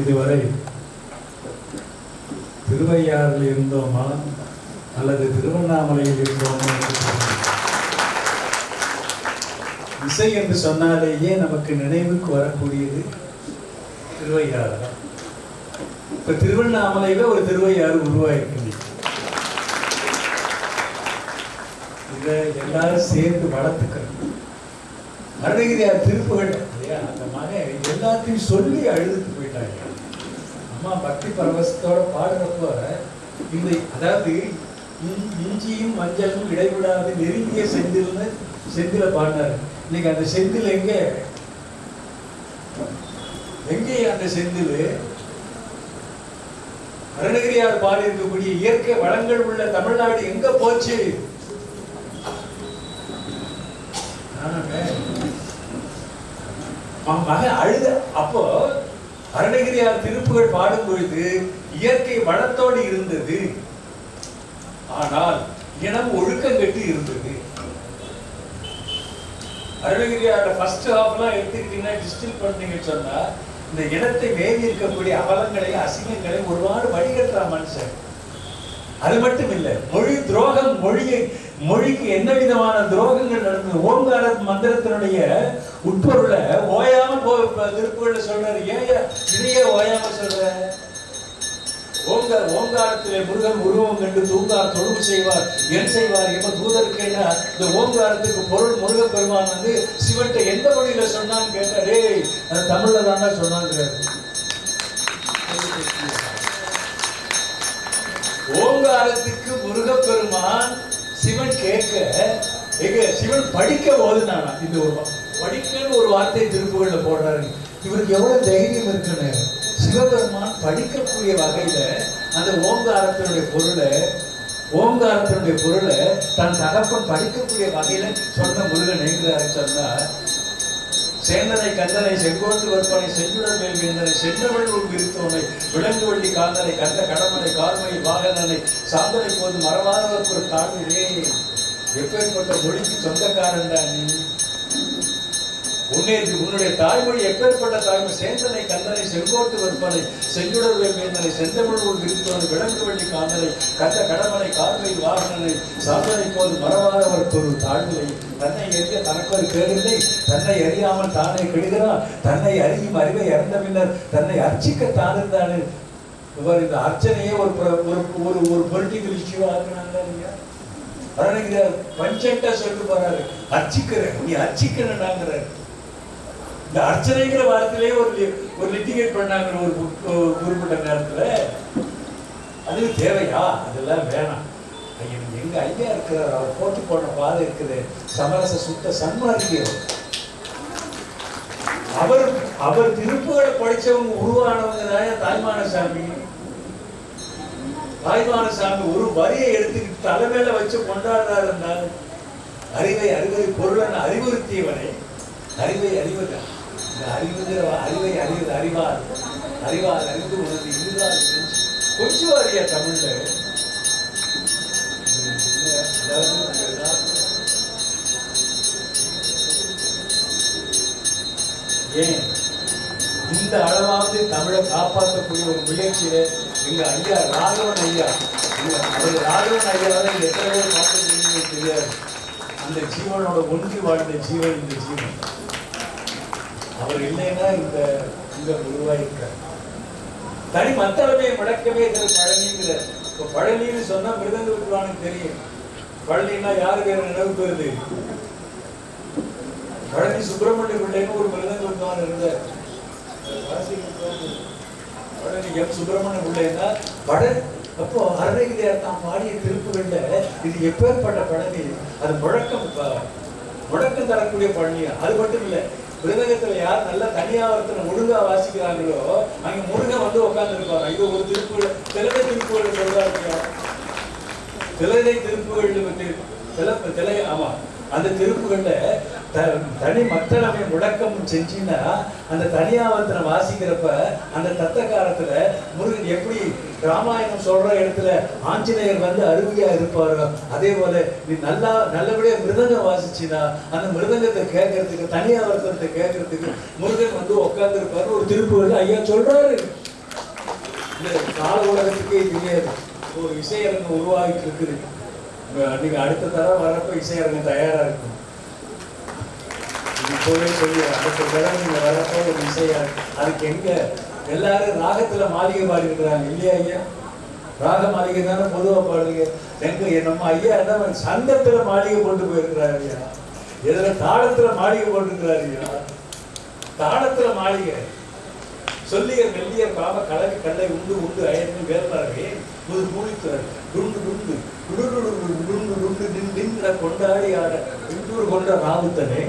இதுவரை திருவையாறில் இருந்தோமா அல்லது திருவண்ணாமலையில் இருந்தோமா? இசை என்று சொன்னாலேயே நமக்கு நினைவுக்கு வரக்கூடியது திருவையாறு தான். இப்ப திருவண்ணாமலையில ஒரு திருவையாறு உருவாயிருக்கு. இதை எல்லாரும் சேர்ந்து வளர்த்துக்கிறோம். அருணகிரியார் திருப்புகள் அந்த மகன் எல்லாத்தையும் சொல்லி அழுதுட்டு போயிட்டாங்க. அம்மா பக்தி பரவசத்தோட பாடுறப்போ இந்த அதாவது இஞ்சியும் மஞ்சளும் இடைவிடாது நெருங்கிய செந்தில பாடினாரு. இன்னைக்கு அந்த செந்தில் எங்கே அந்த செந்தில் அருணகிரியார் பாடி இருக்கக்கூடிய இயற்கை வளங்கள் உள்ள தமிழ்நாடு எங்க போச்சு? மகன் அழுத. அப்போ அருணகிரியார் திருப்புகள் பாடும் பொழுது இயற்கை வளத்தோடு இருந்தது, ஆனால் இனம் ஒழுக்கம் கட்டி இருந்தது. அருணகிரியாரோட ஃபர்ஸ்ட் ஹாஃப்லாம் எடுத்துக்கிட்டீங்கன்னா டிஸ்டில் பண்ணீங்கன்னு சொன்னா இந்த இடத்தை மேவி இருக்கக்கூடிய அவலங்களையும் அசிங்கங்களையும் ஒருபாடு வடிகட்டுற மனுஷன். அது மட்டும் இல்லை, மொழி துரோகம், மொழிக்கு என்ன விதமான துரோகங்கள் நடந்தது. ஓங்கார மந்திரத்தினுடைய உட்பொருளை ஓயாம திருப்புகள்ல சொல்றாரு. இதையே ஓயாம சொல்ற? ஓங்காரத்திலே முருகன் உருவம் கண்டு தூங்கார் தொழுவு செய்வார் என் செய்வார் எப்ப தூதருக்கேன்னா இந்த ஓங்காரத்துக்கு பொருள் முருகப்பெருமான் வந்து சிவன்ட்ட எந்த மொழியில சொன்னான்னு கேட்டாரே, அது தமிழ்ல தானே சொன்னாங்க. ஓங்காரத்துக்கு முருகப்பெருமான் சிவன் கேட்க சிவன் படிக்க போதுனானா இந்த ஒரு படிக்கன்னு ஒரு வார்த்தை திருப்புகள்ல போடுறாரு. இவருக்கு எவ்வளவு தைரியம் இருக்குன்னு சிவபெருமான் படிக்கக்கூடிய வகையில அந்த ஓங்காரத்தினுடைய பொருளை தன் தகப்பன் படிக்கக்கூடிய வகையில சொன்ன முருகன் என்கிறாரு. சொன்னா சேந்தனை கந்தனை செங்கோட்டு வற்பனை செஞ்சுடர் மேல் வேந்தனை சென்றவள் உள் விருத்தோனை விலங்கு வள்ளி காந்தனை கந்த கடமனை கார்மை வாகனனை சாந்தனை போது மரபாதவருக்கு ஒரு தாழ்விலே எப்பேற்பட்ட மொழிக்கு சொந்தக்காரன்டா நீ? உன்னுடைய தாய்மொழி எப்பேற்பட்ட தாய்மொழி? சேந்தனை கந்தனை செங்கோட்டு வற்பனை செஞ்சுடர் மேல் வேந்தனை செந்தமிழ் உள் விருத்தோனை விலங்கு வள்ளி காந்தனை கந்த கடமனை கார்மை வாகனனை சாந்தனை போது மரபாதவருக்கு ஒரு தாழ்விலை. தன்னை அறிய தனக்கு ஒரு கேடில்லை, தன்னை அறியாமல் தானே கெடுகிறான், தன்னை அறியும் அறிவை இறந்த பின்னர் தன்னை அர்ச்சிக்க தானிருந்தானு. இவர் இந்த அர்ச்சனையே ஒரு பொலிட்டிக்கல் இஷ்யூ ஆக்குனாங்க. அருணகிரியார் பஞ்சண்டா சொல்லிட்டு போறாரு, அர்ச்சிக்கிற நீ அர்ச்சிக்கிறாங்கிறாரு. இந்த அர்ச்சனைங்கிற வார்த்தையிலே ஒரு லிட்டிகேட் பண்ணாங்க ஒரு குறிப்பிட்ட நேரத்துல. அது தேவையா? அதெல்லாம் வேணாம். எங்க ஐயா இருக்கிறார், அவர் போட்டு போன பாதை இருக்குது, சமரச சுத்த சன்மார்க்கியம். அவர் திருப்புகளை படிச்சவங்க உருவானவங்க தான் தாய்மானசாமி. ஒரு வரியை எடுத்துக்கிட்டு தலைமையில வச்சு கொண்டாடுறாரு. அறிவை அறிவது பொருளன் அறிவுறுத்தியவனை அறிவை அறிவது அறிவை அறிவது அறிவார் அறிந்து உனது இதுதான் கொஞ்சம் அறியா தமிழ்ல. ஏன் இந்த அளவாவது தமிழை காப்பாற்றக்கூடிய ஒரு முயற்சியில எங்க ஐயா ராகவன் ஐயா தான் எத்தனை பேர் காப்பாற்றுறீங்கன்னு தெரியாது. அந்த ஜீவனோட ஒன்றி வாழ்ந்த ஜீவன் இந்த ஜீவன். அவர் இல்லைன்னா இந்த உருவாயிருக்கார். தனி மத்தளமே முடக்கவே பழனிங்கிற. இப்போ பழனின்னு சொன்னா மிருதங்க வித்வானுக்கு தெரியும். பழனின்னா யாரு பேர் நினைவுக்கு வருது? பழனி சுப்பிரமணிய பிள்ளைன்னு ஒரு மிருதங்க வித்வான் இருந்தார். பழனி எம் சுப்பிரமணிய பிள்ளைன்னா அப்போ அருணகிரியார் தான் பாடிய திருப்புகள்ல இது எப்பேற்பட்ட பழனி, அது முழக்கம் தரக்கூடிய பழனியா? அது மட்டும் இல்லை, மிருதங்கத்துல யார் நல்லா தனியாவரத்துல முருகா வாசிக்கிறாங்களோ அங்க முருகன் வந்து உட்கார்ந்து இருப்பாங்க. இது ஒரு திருப்புகள் திலகை திருப்புகள் சொல்றாங்க. திலகை திருப்புகள் ஆமா, அந்த திருப்புகள்ல தனி மத்தளமை முடக்கம் செஞ்சுன்னா அந்த தனியாவரத்துல வாசிக்கிறப்ப அந்த தத்தக்காரத்துல முருகன் எப்படி ராமாயணம் சொல்ற இடத்துல ஆஞ்சநேயர் வந்து அருவியா இருப்பாரோ அதே போல நீ நல்லபடியா மிருதங்கம் வாசிச்சுனா அந்த மிருதங்கத்தை கேட்கறதுக்கு தனியாவரத்தை கேட்கறதுக்கு முருகன் வந்து உட்கார்ந்து இருப்பாரு. ஒரு திருப்புகள்ல ஐயா சொல்றாரு. இந்த கால உலகத்துக்கே தெரியாது ஒரு இசையரங்கம் உருவாகிட்டு இருக்குது. நீங்க அடுத்த தடவை வரப்ப இசையரங்கம் தயாரா இருக்கும். இப்போவே சொல்லி அடுத்த தடவை நீங்க வரப்போ ஒரு இசையா அதுக்கு எங்க எல்லாரும் ராகத்துல மாளிகை பாடி இருக்கிறாங்க இல்லையா ஐயா? ராக மாளிகை தானே பொதுவா பாடுங்க. எங்க நம்ம ஐயா என்ன சங்கத்துல மாளிகை போட்டு போயிருக்கிறாரு ஐயா. எதுல தாளத்துல மாளிகை போட்டுருக்கிறாரு ஐயா. தாளத்துல மாளிகை சொல்லிய மெல்லிய பாம கலவி கல்லை உண்டு உண்டு அயர்ந்து வேறுபாரு ஒரு மூலித்தார் குண்டு குண்டு குடுண்டு குண்டு நின்ற கொண்டாடி ஆட இன்றூர் கொண்ட ராவுத்தனே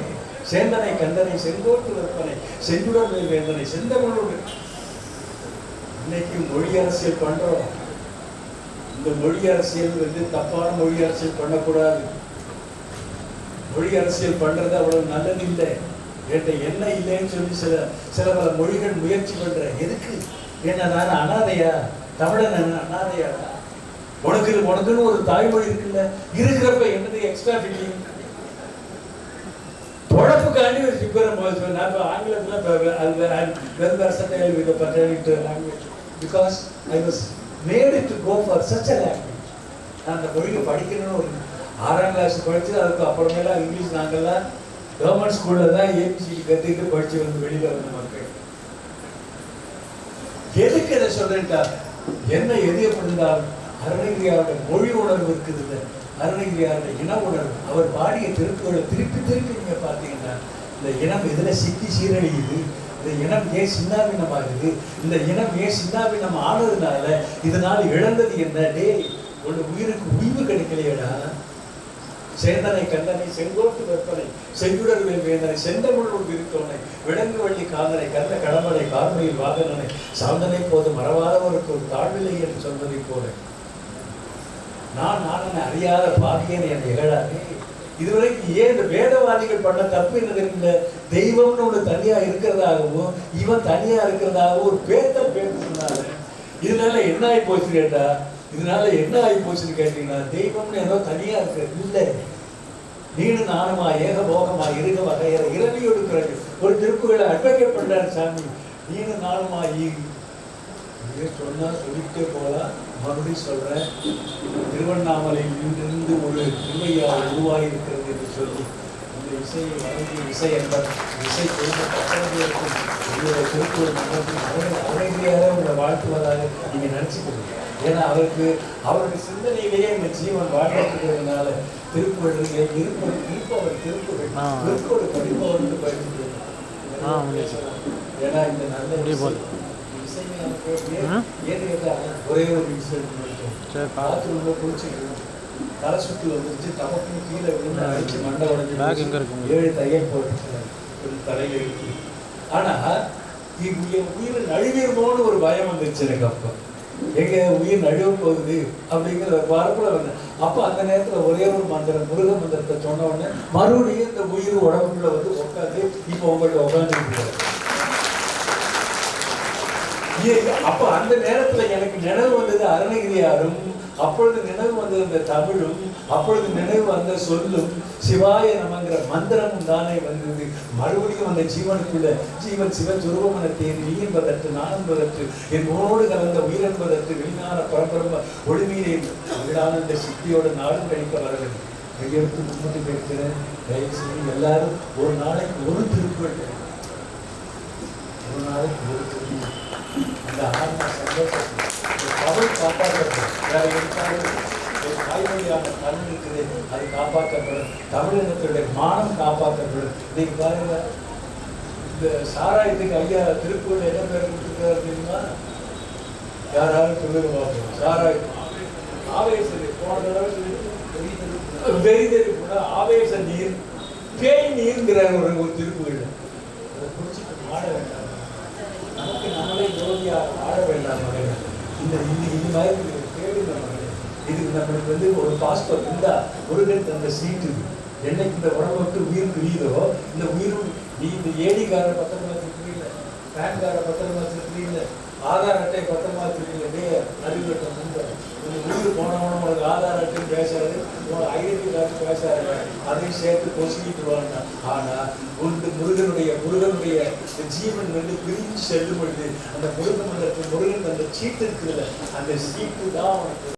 சேந்தனை கந்தனை செங்கோட்டு விற்பனை செஞ்சுடன் மேல் வேந்தனை செந்தமிழோடு. இன்னைக்கு மொழி அரசியல் பண்றோம். இந்த மொழி அரசியல் தப்பான மொழி அரசியல் பண்ணக்கூடாது. மொழி அரசியல் பண்றது அவ்வளவு நல்லது இல்லை. என்ன இல்லைன்னு சொல்லி சில பல மொழிகள் முயற்சி பண்ற எதுக்கு? என்ன நான் அனாதையா? தமிழன் அனாதையா? உனக்குன்னு ஒரு தாய்மொழி இருக்குல்ல, இருக்கிறப்ப என்னது எக்ஸ்ட்ரா ஃபீலிங்? பொழப்புக்காண்டி ஒரு சிப்பரம் நான் இப்போ ஆங்கிலத்தில் because I was made to go for such a language. நான் அந்த மொழியை படிக்கணும்னு ஒரு 6ஆம் கிளாஸ் படிச்சு அதுக்கு அப்புறமேலாம் இங்கிலீஷ் நாங்கள்லாம் கவர்மெண்ட் ஸ்கூல்ல தான் ஏபிசிடி கற்றுக்கிட்டு படிச்சு வந்து வெளியில வந்த மக்கள். எதுக்கு இதை சொல்றேன்டா? என்ன எதிர்ப்பு அருணகிரியாரோட மொழி உணர்வு இருக்குது இல்லை, அருணகிரியாரோட இன உணர்வு. அவர் பாடிய திருப்புகளை திருப்பி நீங்க பார்த்தீங்கன்னா இந்த இனம் எதுல சிக்கி சீரழியுது, இந்த இனம் ஏன் சின்னாபின்னமாகுது, இந்த இனம் ஏன் சின்னாபின்னம் ஆனதுனால இதனால இழந்தது என்ன? டே ஒரு உயிருக்கு உய்வு கிடைக்கலையடா. சேந்தனை கந்தனை செங்கோட்டு வெப்பனை செங்குடர் வேந்தனை செந்தமிழ் விருத்தோனை விலங்கு வள்ளி காதனை கந்த கடமனை கார்மையில் வாகனனை சாந்தனை போது மறவாதவருக்கு ஒரு தாழ்வில்லை என்று சொல்வதை போல நான் அறியாத பாக்கியனை என் இகழாதே. இதுவரைக்கும் ஏன் இந்த வேதவாதிகள் பண்ண தப்பு என்னது? இந்த தெய்வம்னு ஒன்று தனியா இருக்கிறதாகவும் இவன் தனியா இருக்கிறதாகவும் ஒரு பேத்த சொன்னாங்க. இதனால என்ன ஆகி போச்சு கேட்டா, இதனால என்ன ஆகி போச்சுன்னு கேட்டீங்கன்னா, தெய்வம்னு ஏதோ தனியா இருக்கிறது இல்லை. நீனு நானுமா ஏகபோகமா இருக வகையற இரவியோடு பிறகு ஒரு திருப்புகளை அட்வொகேட் பண்றாரு சாமி. நீனு நானுமா சொன்னா சொல்லிட்டே போலாம். மறுபடியும் சொல்றேன், திருவண்ணாமலையில் இன்றிருந்து ஒரு திருவையா உருவாகி இருக்கிறது என்று சொல்லி இந்த இசையை வழங்கிய இசை என்பர் இசை திருப்பூர் அழகிரியாக உங்களை வாழ்த்துவதாக நீங்க நினைச்சுக்கணும். ஏன்னா அவருக்கு சிந்தனையிலேயே இந்த ஜீவன் வாழ்ந்துக்கிறதுனால திருக்குறள் இருப்பவர் திருக்குறள் படிப்பவருக்கு படிச்சுட்டு ஏன்னா இந்த நல்ல ஒரே ஒரு இன்சிடென்ட் பாத்ரூம்ல குளிச்சுட்டு தலை சுற்றி வந்துருச்சு. தமக்குன்னு கீழே விழுந்து அடிச்சு மண்டை உடஞ்சு 7 தையல் போட்டு தலையில இருக்கு. ஆனா உயிர் நழுவிடுமோன்னு ஒரு பயம் வந்துருச்சு எனக்கு. அப்ப எங்க உயிர் நழுவ போகுது அப்படிங்கிற வரப்புல வந்தேன். அப்ப அந்த நேரத்துல ஒரே ஒரு மந்திரம், முருக மந்திரத்தை சொன்ன உடனே மறுபடியும் இந்த உயிர் உடம்புக்குள்ள வந்து உட்காந்து இப்ப உங்கள்ட்ட உட்காந்துருக்கு. அப்ப அந்த நேரத்துல எனக்கு நினைவு வந்தது அருணகிரியாரும், அப்பொழுது நினைவு வந்தது அந்த தமிழும், அப்பொழுது நினைவு வந்த சொல்லும் சிவாய நமங்கிற மந்திரமும் தானே வந்தது. மறுபடியும் அந்த ஜீவனுக்குள்ள ஜீவன் சிவசுரூபமன தேதி நீ என்பதற்கு நான் என்பதற்கு என் உணோடு கலந்த உயிர் என்பதற்கு வெளிநான பரம்பரம்ப ஒளிமீனே விடானந்த சித்தியோட நாடும் கழிக்க வரவில்லை. கையெழுத்து முன்னிட்டு கேட்கிறேன், தயவு செய்து எல்லாரும் ஒரு நாளைக்கு ஒரு திருக்குறள், ஒரு நாளைக்கு ஒரு திருக்குறள். அந்த ஆன்மா சந்தோஷத்தை தமிழ் காப்பாற்றப்படும். வேற எதுக்காக ஒரு தாய்மொழியான தமிழ் இருக்குது, அது காப்பாற்றப்படும். தமிழினத்துடைய மானம் காப்பாற்றப்படும். இன்னைக்கு பாருங்க, இந்த சாராயத்துக்கு ஐயா திருப்பூர்ல என்ன பேர் கொடுத்துருக்காரு தெரியுமா? யாராலும் சொல்லுங்க பார்ப்போம். சாராயம் ஆவேச போன தடவை வெறிதெறி கூட ஆவேச நீர் பேய் நீர்ங்கிற ஒரு திருப்பூர். அதை குடிச்சிட்டு மாட வேண்டாம், நமக்கு நம்மளே ஜோதியாக ஆட வேண்டாம். இந்த இது மாதிரி கேளுங்க மகளே. இதுக்கு நம்மளுக்கு வந்து ஒரு பாஸ்போர்ட் இருந்தா முருகன் தந்த சீட்டு என்னைக்கு இந்த உடம்புக்கு உயிர் பிரியுதோ, இந்த உயிரும் நீ இந்த ஏடிக்கார பத்திரமா வச்சிருக்கீங்க, பேன் கார்டை பத்திரமா வச்சிருக்கீங்க, ஆதார் அட்டை பத்திரமா வச்சிருக்கீங்க, அறிவுட்ட முன்பு உங்க உயிர் போனவன உங்களுக்கு ஆதார் அட்டைன்னு பேசாது, உங்க ஐடென்டி கார்டு பேசாருங்க, அதையும் சேர்த்து பொசுக்கிட்டுருவாங்க. ஆனா முருகனுடைய ஜீவன் பிரிஞ்சு செல்லும் பொழுது அந்த முருகன் அந்த சீட்டு இருக்குதுல்ல, அந்த சீட்டு தான் அவனுக்கு